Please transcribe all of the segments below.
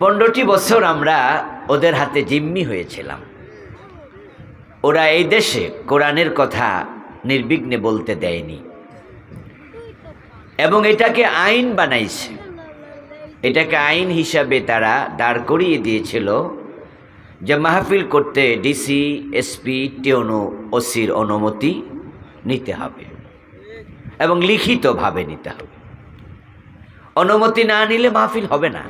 15টি বছর আমরা ওদের হাতে জিম্মি হয়েছিলাম। ওরা এই দেশে কোরআনের কথা নির্বিঘ্নে বলতে দেয়নি এবং এটাকে আইন বানাইছে। এটাকে আইন হিসাবে তারা দাঁড় করিয়ে দিয়েছিল যে মাহফিল করতে ডিসি, এসপি, টিওনো, ওসির অনুমতি নিতে হবে এবং লিখিতভাবে নিতে হবে। অনুমতি না নিলে মাহফিল হবে না।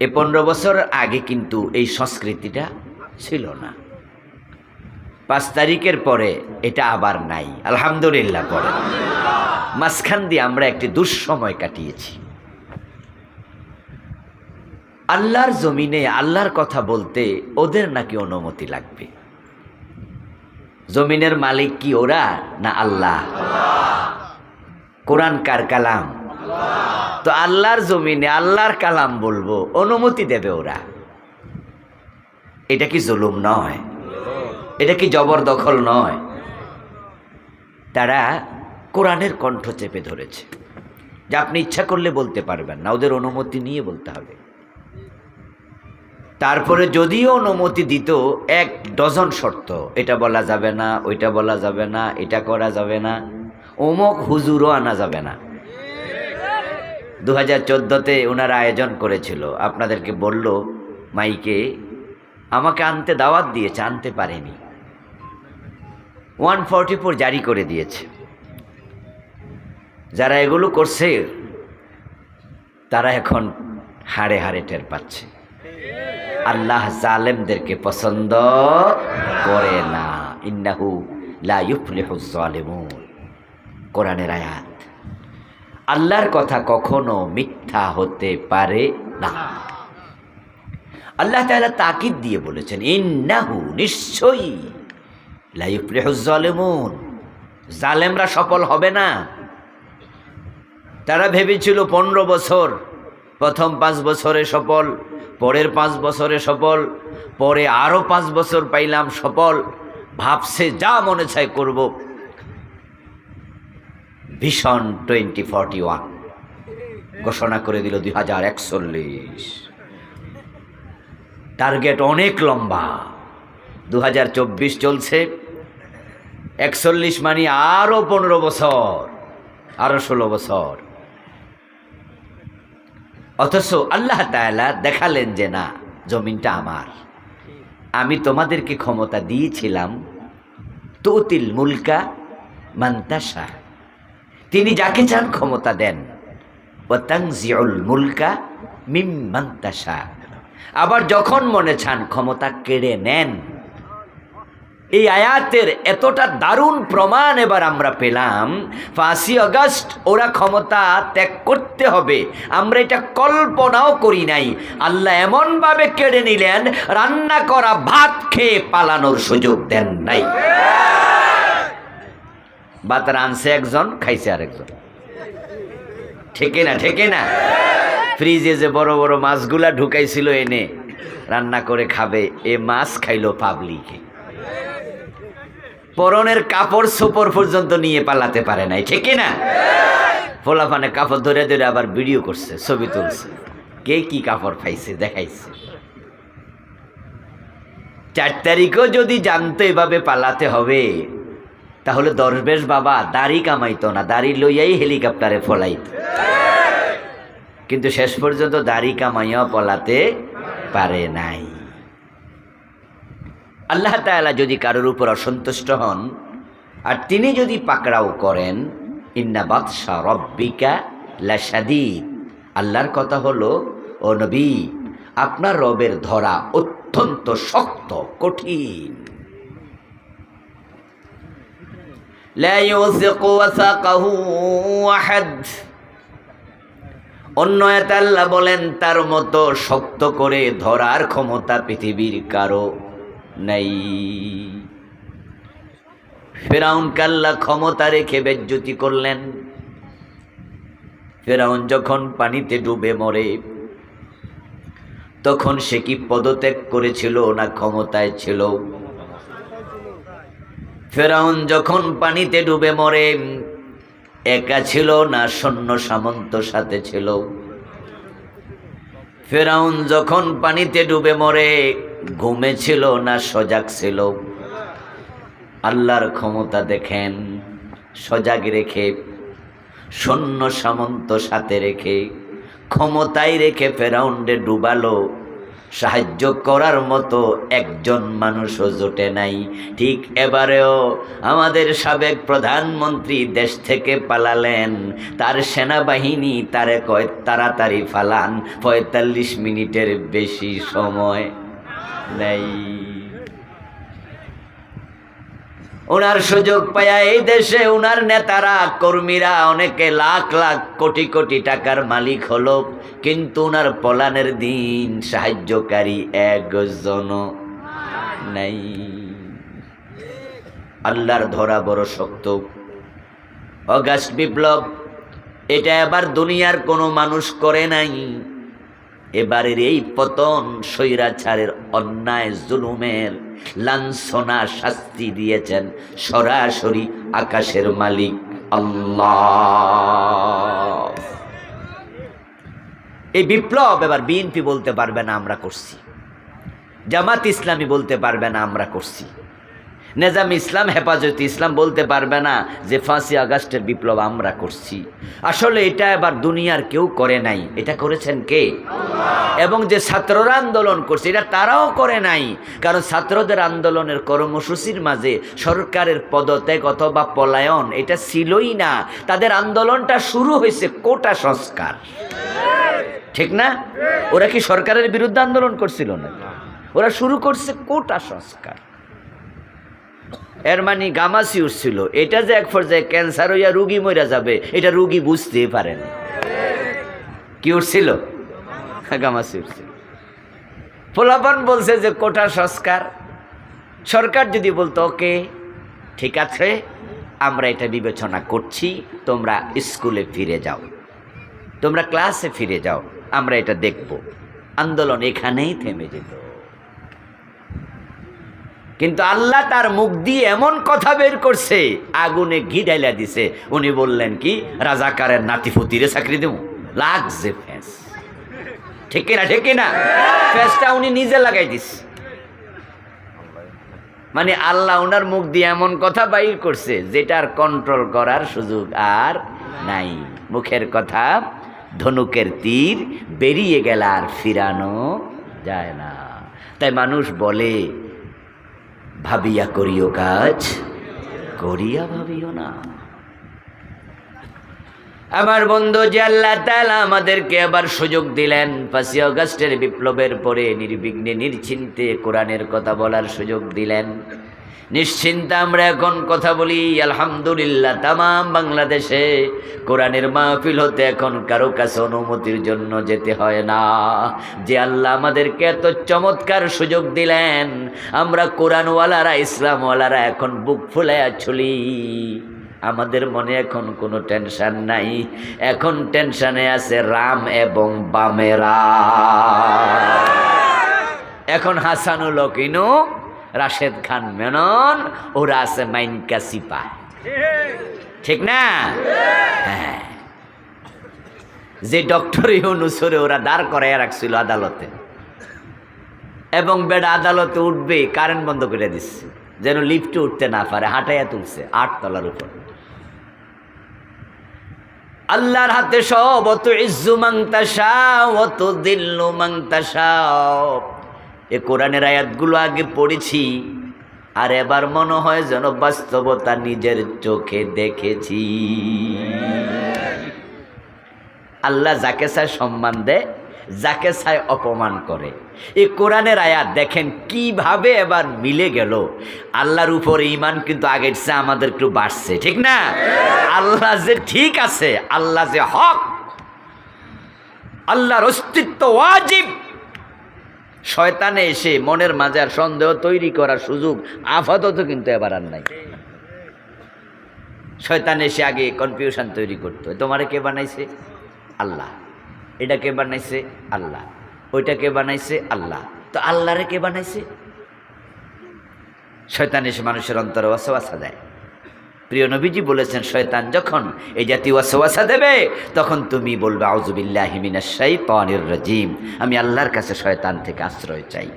এই 15 বছর আগে কিন্তু এই সংস্কৃতিটা ছিল না। 5 তারিখের পরে এটা আবার নাই, আলহামদুলিল্লাহ। পরে মাঝখান দিয়ে আমরা একটি দুঃসময় কাটিয়েছি। আল্লাহর জমিনে আল্লাহর কথা বলতে ওদের নাকি অনুমতি লাগবে। জমিনের মালিক কি ওরা না আল্লাহ? কোরআন কার কালাম? তো আল্লাহর জমিনে আল্লাহর কালাম বলবো, অনুমতি দেবে ওরা? এটা কি জুলুম নয়? এটা কি জবরদখল নয়? তারা কোরআনের কণ্ঠ চেপে ধরেছে যে আপনি ইচ্ছা করলে বলতে পারবেন না, ওদের অনুমতি নিয়ে বলতে হবে। তারপরে যদিও অনুমতি দিত 1 ডজন শর্ত, এটা বলা যাবে না, ওইটা বলা যাবে না, এটা করা যাবে না, অমুক হুজুরও আনা যাবে না। 2014-তে ওনারা আয়োজন করেছিল, আপনাদেরকে বলল মাইকে, আমাকে আনতে দাওয়াত দিয়েছে, আনতে পারেনি। 144 জারি করে দিয়েছে। যারা এগুলো করছে তারা এখন হাড়ে হাড়ে টের পাচ্ছে। আল্লাহ জালেমদেরকে পছন্দ করে না। ইন্নাহু লা ইউফলিহুজ জালিমুন, কোরআনের আয়াত। আল্লাহর কথা কখনো মিথ্যা হতে পারে না। আল্লাহ তাআলা তাকিদ দিয়ে বলেছেন, ইন্নাহু, নিশ্চয়ই, লা ইউফলিহুজ জালিমুন, জালেমরা সফল হবে না। তারা ভেবেছিল 15 বছর, প্রথম 5 বছরে সফল, পরের 5 বছরে সফল, পরে আরও 5 বছর পাইলাম সফল। ভাবছে যা মনে চায় করব। ভিশন 2041 ঘোষণা করে দিল 2041। টার্গেট অনেক লম্বা। 2024 চলছে, 41 মানে আরও 15 বছর, আরও 16 বছর। অথচ আল্লাহ তাআলা দেখালেন যে না, জমিনটা আমার, আমি তোমাদেরকে ক্ষমতা দিয়েছিলাম। তুতিল মুলকা মান তাশা, তিনি যাকে চান ক্ষমতা দেন। ওয়া তানজিউল মুলকা মিম্মান তাশা, আবার যখন মনে চান ক্ষমতা কেড়ে নেন। এই আয়াতের এতটা দারুণ প্রমাণ এবার আমরা পেলাম। 5ই আগস্ট ওরা ক্ষমতা ত্যাগ করতে হবে, আমরা এটা কল্পনাও করি নাই। আল্লাহ এমনভাবে কেড়ে নিলেন, রান্না করা ভাত খেয়ে পালানোর সুযোগ দেন নাই। ভাত রাঁধছে একজন, খাইছে আরেকজন। ঠিক না? ঠিক না? ফ্রিজে যে বড় বড় মাছগুলা ঢুকাইছিল এনে রান্না করে খাবে, এ মাছ খাইলো পাবলিকে। পরনের কাপড় সোপর পর্যন্ত নিয়ে পালাতে পারে নাই। ঠিক না? ফোলাফানে কাপড় ধরে ধরে আবার ভিডিও করছে, ছবি তুলছে, কে কি কাপড় পাইছে দেখাইছে। 4 তারিখও যদি জানতো এভাবে পালাতে হবে, তাহলে দরবেশ বাবা দাড়ি কামাইতো না, দাড়ি লইয়াই হেলিকপ্টারে ফলাইত। কিন্তু শেষ পর্যন্ত দাড়ি কামাইয়া পলাতে পারে নাই। আল্লাহ তাআলা যদি কারোর উপর অসন্তুষ্ট হন আর তিনি যদি পাকড়াও করেন, ইন্না বাতশা রব্বিকা লাশাদীদ, আল্লাহর কথা হলো, ও নবী, আপনার রবের ধরা অত্যন্ত শক্ত, কঠিন। লা ইউযিকু ওয়াসাকাহু আহাদ, অন্য আয়াতে আল্লাহ বলেন তার মতো শক্ত করে ধরার ক্ষমতা পৃথিবীর কারো নাই। ফেরাউনকে আল্লাহ ক্ষমতা রেখে বেজ্জতি করলেন। ফেরাউন যখন পানিতে ডুবে মরে, তখন সে কি পদত্যাগ করেছিল না ক্ষমতায় ছিল? ফেরাউন যখন পানিতে ডুবে মরে, একা ছিল না সৈন্য সামন্ত সাথে ছিল? ফেরাউন যখন পানিতে ডুবে মরে ঘুমে ছিল না সজাগ ছিল? আল্লাহর ক্ষমতা দেখেন, সজাগ রেখে, সৈন্য সামন্ত সাথে রেখে, ক্ষমতায় রেখে ফেরাউনরে ডুবালো। সাহায্য করার মতো একজন মানুষও জোটে নাই। ঠিক এবারেও আমাদের সাবেক প্রধানমন্ত্রী দেশ থেকে পালালেন, তার সেনাবাহিনী তারে কয় তাড়াতাড়ি ফালান, ৪৫ মিনিটের বেশি সময় নেই। ওনার সুযোগ পায়া এই দেশে ওনার নেতারা কর্মীরা অনেকে লাখ লাখ কোটি কোটি টাকার মালিক হলো, কিন্তু ওনার পলানের দিন সাহায্যকারী একজন নাই। আল্লাহর ধরা বড় শক্ত। অগাস্ট বিপ্লব এটা এবার দুনিয়ার কোনো মানুষ করে নাই। এবারের এই পতন স্বৈরাচারের অন্যায় জুলুমের লাঞ্ছনা শাস্তি দিয়েছেন সরাসরি আকাশের মালিক আল্লাহ। এই বিপ্লব এবার বিএনপি বলতে পারবে না আমরা করছি, জামাত ইসলামী বলতে পারবে না আমরা করছি, নিজাম ইসলাম হেফাজত ইসলাম বলতে পারবে না যে ৫ই আগস্টের বিপ্লব আমরা করছি। আসলে এটা এবার দুনিয়ার কেউ করে নাই, এটা করেছেন কে? এবং যে ছাত্ররা আন্দোলন করছে এটা তারাও করে নাই, কারণ ছাত্রদের আন্দোলনের কর্মসূচির মাঝে সরকারের পদত্যাগ অথবা পলায়ন এটা ছিলই না। তাদের আন্দোলনটা শুরু হয়েছে কোটা সংস্কার, ঠিক না? ওরা কি সরকারের বিরুদ্ধে আন্দোলন করছিল না? ওরা শুরু করছে কোটা সংস্কার। এর মানে গামাসি উঠছিল, এটা যে এক পর্যায়ে ক্যান্সার হইয়া রুগী মরে যাবে এটা রুগী বুঝতেই পারেন। কি উঠছিল? গামাসি উঠছিল। পোলাপান বলছে যে কোটা সংস্কার। সরকার যদি বলতো ওকে ঠিক আছে আমরা এটা বিবেচনা করছি, তোমরা স্কুলে ফিরে যাও, তোমরা ক্লাসে ফিরে যাও, আমরা এটা দেখব, আন্দোলন এখানেই থেমে যেত। কিন্তু আল্লাহ তার মুখ দিয়ে এমন কথা বের করছে, আগুনে ঘি ঢাইলা দিছে। উনি বললেন কি, রাজাকারের নাতিফতিরে চাকরি দেব, লাগছে ফ্যাস। ঠিক না? ঠিক না? ফ্যাসটা উনি নিজে লাগাই দিছে। মানে আল্লাহ ওনার মুখ দিয়ে এমন কথা বাইর করছে যেটার কন্ট্রোল করার সুযোগ আর নাই। মুখের কথা ধনুকের তীর, বেরিয়ে গেল আর ফিরানো যায় না। তাই মানুষ বলে ভাবিয়া করিও কাজ, করিয়া ভাবিও না। আমার বন্ধু, যে আল্লাহ তাআলা আমাদেরকে আবার সুযোগ দিলেন ৫ই আগস্টের বিপ্লবের পরে নির্বিঘ্নে নিশ্চিন্তে কোরআনের কথা বলার সুযোগ দিলেন, নিশ্চিন্তে আমরা এখন কথা বলি আলহামদুলিল্লাহ। তামাম বাংলাদেশে কোরআনের মাহফিল হতে এখন কারো কাছে অনুমতির জন্য যেতে হয় না। যে আল্লাহ আমাদেরকে এত চমৎকার সুযোগ দিলেন, আমরা কোরআনওয়ালারা ইসলামওয়ালারা এখন বুক ফুলাইয়া চলি। আমাদের মনে এখন কোনো টেনশন নাই, এখন টেনশনে আছে রাম এবং বামেরা। এখন হাসানুল হকিনু, রাশেদ খান মেনন, ওরা আছে মাইনকা সিপা, ঠিক না? হ্যাঁ, যে ডক্টর ইউনূসরে ওরা দাঁড় করাইয়া রাখছিল আদালতে, এবং বেড়া আদালতে উঠবে কারেন্ট বন্ধ করে দিচ্ছে যেন লিফটে উঠতে না পারে, হাঁটাইয়া তুলছে ৮ তলার উপর। আল্লাহর হাতে সব, অত ইজ্জু মান তাশা অত দিল্লু মান তাশা। এ কোরআনের আয়াতগুলো আগে পড়েছি, আর এবার মনে হয় যেন বাস্তবতা নিজের চোখে দেখেছি। আল্লাহ যাকে চায় সম্মান দেয়, যাকে চায় অপমান করে। এই কোরআনের আয়াত দেখেন কিভাবে এবার মিলে গেল। আল্লাহর উপরে ঈমান কিন্তু আগের চেয়ে আমাদের একটু বাড়ছে, ঠিক না? আল্লাহ যে ঠিক আছে, আল্লাহ যে হক, আল্লাহর অস্তিত্ব ওয়াজিব। শয়তানে এসে মনের মাঝে আর সন্দেহ তৈরি করার সুযোগ আপাতত কিন্তু এবার আর নাই। শয়তান এসে আগে কনফিউশন তৈরি করতো, তোমারে কে বানাইছে? আল্লাহ। এটা কে বানাইছে? আল্লাহ। ওইটা কে বানাইছে? আল্লাহ। তো আল্লাহরে কে বানাইছে? শয়তান এসে মানুষের অন্তরে ওয়াসওয়াসা দেয়, প্রিয় নবীজি বলেছেন, শয়তান যখন এই জাতীয় ওয়াসওয়াসা দেবে তখন তুমি বলবে আউযু বিল্লাহি মিনাশ শাইতানির রাজিম, আমি আল্লাহর কাছে শয়তান থেকে আশ্রয় চাই।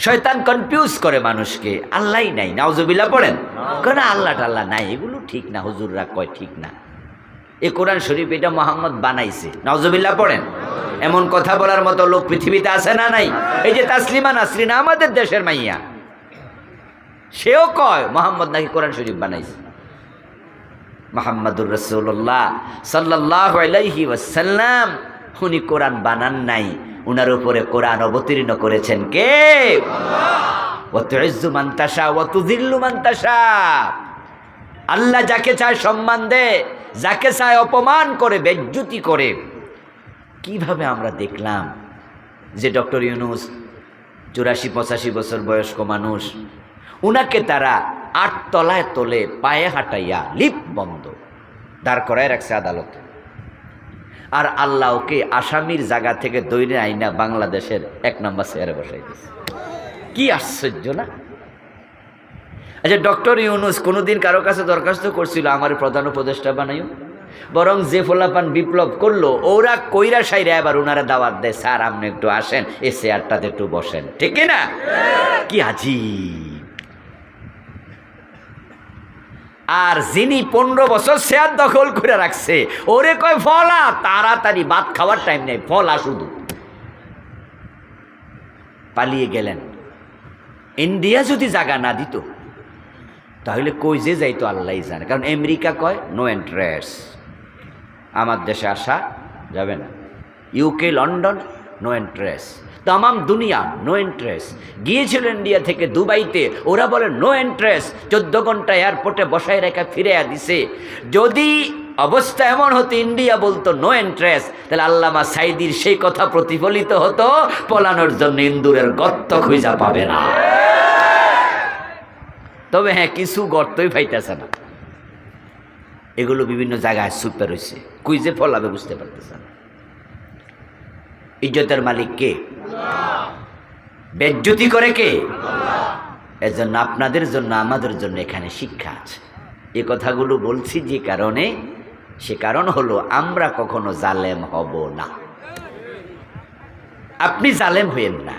শয়তান কনফিউজ করে মানুষকে, আল্লাহই নাই, নাউজুবিল্লাহ পড়েন, কেন আল্লাহ টাল্লাহ নাই, এগুলো ঠিক না, হুজুররা কয় ঠিক না, এই কোরআন শরীফ এটা মোহাম্মদ বানাইছে, নাউজুবিল্লাহ পড়েন। এমন কথা বলার মতো লোক পৃথিবীতে আছে না নাই? এই যে তাসলিমা নাসরিন আমাদের দেশের মাইয়া, সেও কয় মোহাম্মদ নাকি কোরআন শরীফ বানাইছে। মুহাম্মাদুর রাসূলুল্লাহ সাল্লাল্লাহু আলাইহি ওয়াসাল্লাম উনি কোরআন বানান নাই, উনার উপরে কোরআন অবতীর্ণ করেছেন কে? আল্লাহ। ওয়া তুইজ্জু মান তাশা ওয়া তুযিল্লু মান তাশা, আল্লাহ যাকে চায় সম্মান দেয়, যাকে চায় অপমান করে, বেজ্জতি করে। কিভাবে আমরা দেখলাম যে ডক্টর ইউনূস 84-85 বছর বয়স্ক মানুষ, উনাকে তারা 8 তলায় তোলে, পায়ে হাঁটাইয়া, লিপ বন্ধ, দাঁড় করায় রাখছে আদালতে। আর আল্লাহ ওকে আসামির জায়গা থেকে দৈরে আইনা বাংলাদেশের 1 নম্বর চেয়ারে বসাই দিয়েছে। কি আশ্চর্য না? আচ্ছা, ডক্টর ইউনূস কোনোদিন কারো কাছে দরখাস্ত করছিল আমার প্রধান উপদেষ্টা বানাইও? বরং যে ফোলাপান বিপ্লব করলো ওরা কইরা সাইরা এবার ওনারা দাওয়াত দেয়, স্যার আপনি একটু আসেন, এই চেয়ারটাতে একটু বসেন, ঠিক না? কি আজীব। আর যিনি 15 বছর চেয়ার দখল করে রাখছে, ওরে কয় ফলা, তাড়াতাড়ি ভাত খাওয়ার টাইম নেই, ফলা শুধু। পালিয়ে গেলেন। ইন্ডিয়া যদি জায়গা না দিত তাহলে কই যে যাইতো আল্লাহ জানে। কারণ আমেরিকা কয় নো এন্ট্রেস, আমার দেশে আসা যাবে না। UK, London, no entrance. তামাম দুনিয়া নো এন্ট্রেস। গিয়েছিল ইন্ডিয়া থেকে দুবাইতে, ওরা বলে নো এন্ট্রেস। 14 ঘন্টা এয়ারপোর্টে বসায় রেখা ফিরে দিছে। যদি অবস্থা এমন হতো ইন্ডিয়া বলতো নো এন্ট্রেস, তাহলে আল্লামা সাইদির সেই কথা প্রতিফলিত হতো, পলানোর জন্য ইন্দুরের গর্ত খুঁজা পাবে না। তবে হ্যাঁ, কিছু গর্তই পাইতেছে না। এগুলো বিভিন্ন জায়গায় সুপার হয়েছে, কুইজে ফলাবে বুঝতে পারতেছে না। ইজ্জতের মালিক কে? বেজ্জতি করে কে? এজন্য আপনাদের জন্য, আমাদের জন্য এখানে শিক্ষা আছে। এ কথাগুলো বলছি যে কারণে, সে কারণ হলো আমরা কখনো জালেম হব না। আপনি জালেম হইেন না।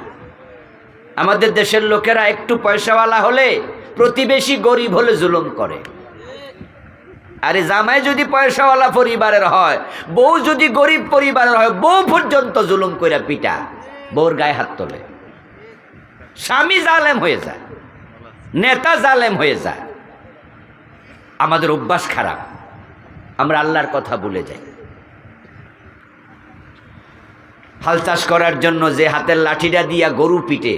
আমাদের দেশের লোকেরা একটু পয়সাওয়ালা হলে, প্রতিবেশী গরিব হলে জুলুম করে। আরে জামাই যদি পয়সাওয়ালা পরিবারের হয়, বউ যদি গরিব পরিবারের হয়, বউ পর্যন্ত জুলুম করে পিটা, বউর গায়ে হাত তোলে। স্বামী জালেম হয়ে যায়, নেতা জালেম হয়ে যায়। আমাদের অভ্যাস খারাপ, আমরা আল্লাহর কথা ভুলে যাই। হাল চাষ করার জন্য যে হাতের লাঠিটা দিয়া গরু পিটে,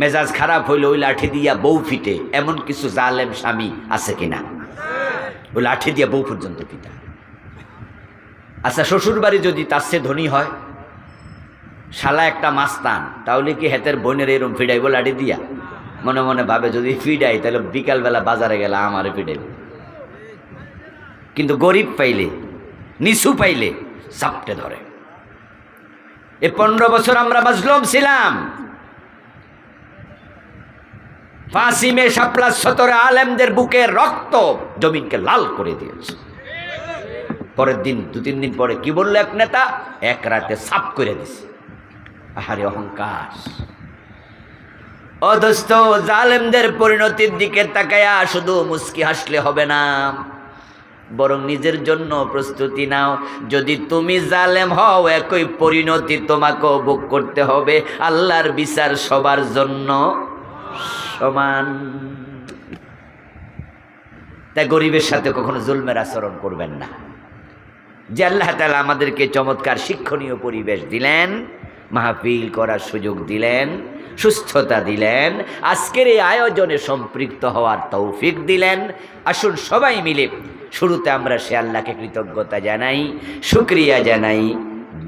মেজাজ খারাপ হইলে ওই লাঠি দিয়া বউ পিটে, এমন কিছু জালেম স্বামী আছে কিনা? ওই লাঠি দিয়া বউ পর্যন্ত পিটা। আচ্ছা, শ্বশুর বাড়ি যদি তার চেয়ে ধনী হয়, শালা একটা মাস্তান, তাহলে কি হেতের বোনের এরম ফিডাইব লাঠি দিয়া? মনে মনে ভাবে যদি ফিডাই তাহলে বিকালবেলা বাজারে গেলে আমারে ফিডাইব। কিন্তু গরিব পাইলে, নিচু পাইলে চাপটে ধরে। এই 15 বছর আমরা মাজলুম ছিলাম। 5 মে শাপলা সতরে আলেমদের বুকে রক্ত জমিনকে লাল করে দিয়েছে। পরের দিন, 2-3 দিন পরে কি বললো এক নেতা? এক রাতে সাফ করে দিছে। আহারে অহংকার! ও দোস্ত, জালেমদের পরিণতির দিকে তাকায়া শুধু মুস্কি হাসলে হবে না, বরং নিজের জন্য প্রস্তুতি নাও। যদি তুমি জালেম হও, একই পরিণতি তোমাকেও ভোগ করতে হবে। আল্লাহর বিচার সবার জন্য সমান। তাই গরিবের সাথে কখনো জুলমের আচরণ করবেন না। যে আল্লাহ তাআলা আমাদেরকে চমৎকার শিক্ষণীয় পরিবেশ দিলেন, মাহফিল করার সুযোগ দিলেন, সুস্থতা দিলেন, আজকের এই আয়োজনে সম্পৃক্ত হওয়ার তৌফিক দিলেন। আসুন সবাই মিলে শুরুতে আমরা সে আল্লাহকে কৃতজ্ঞতা জানাই, শুকরিয়া জানাই।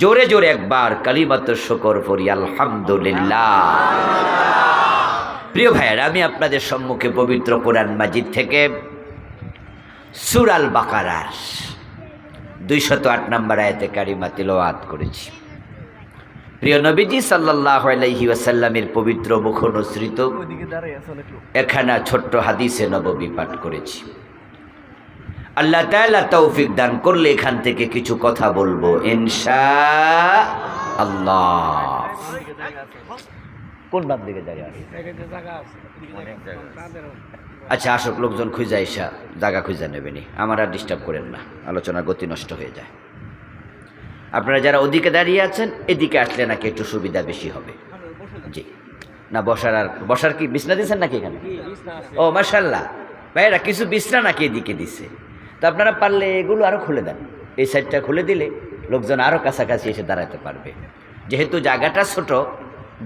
জোরে জোরে একবার কালিমাতুশ শুকর পড়ি, আলহামদুলিল্লাহ। প্রিয় ভাইয়েরা, আমি আপনাদের সম্মুখে পবিত্র কোরআন মাজিদ থেকে সূরা আল বাকারার 208 নম্বর আয়াতে কারিমা তিলাওয়াত করেছি। প্রিয় নবীজি সাল্লাল্লাহু আলাইহি ওয়াসাল্লামের পবিত্র মুখ অনুসৃত একখানা ছোট্ট হাদিসে নববী পাঠ করেছি। আল্লাহ তাআলা তৌফিক দান করলে এখান থেকে কিছু কথা বলবো ইনশাআল্লাহ। কোন বাদ দিকে জায়গা আছে? আচ্ছা, আসক লোকজন খুঁজে এসা জায়গা খুঁজে নেবেনি, আমার আর ডিস্টার্ব করেন না, আলোচনার গতি নষ্ট হয়ে যায়। আপনারা যারা ওদিকে দাঁড়িয়ে আছেন এদিকে আসলে নাকি একটু সুবিধা বেশি হবে। জি না, বসার কি বিছনা দিচ্ছেন নাকি এখানে? ও মাশাআল্লাহ, ভাইরা কিছু বিছনা নাকি এদিকে দিচ্ছে, তো আপনারা পারলে এগুলো আরও খুলে দেন। এই সাইডটা খুলে দিলে লোকজন আরও কাছাকাছি এসে দাঁড়াতে পারবে। যেহেতু জায়গাটা ছোট,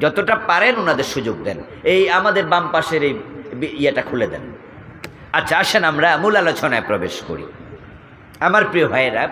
যতটা পারেন ওনাদের সুযোগ দেন। এই আমাদের বাম পাশের এই ইয়েটা খুলে দেন। আচ্ছা, আসেন আমরা মূল আলোচনায় প্রবেশ করি। আমার প্রিয় ভাইয়েরা,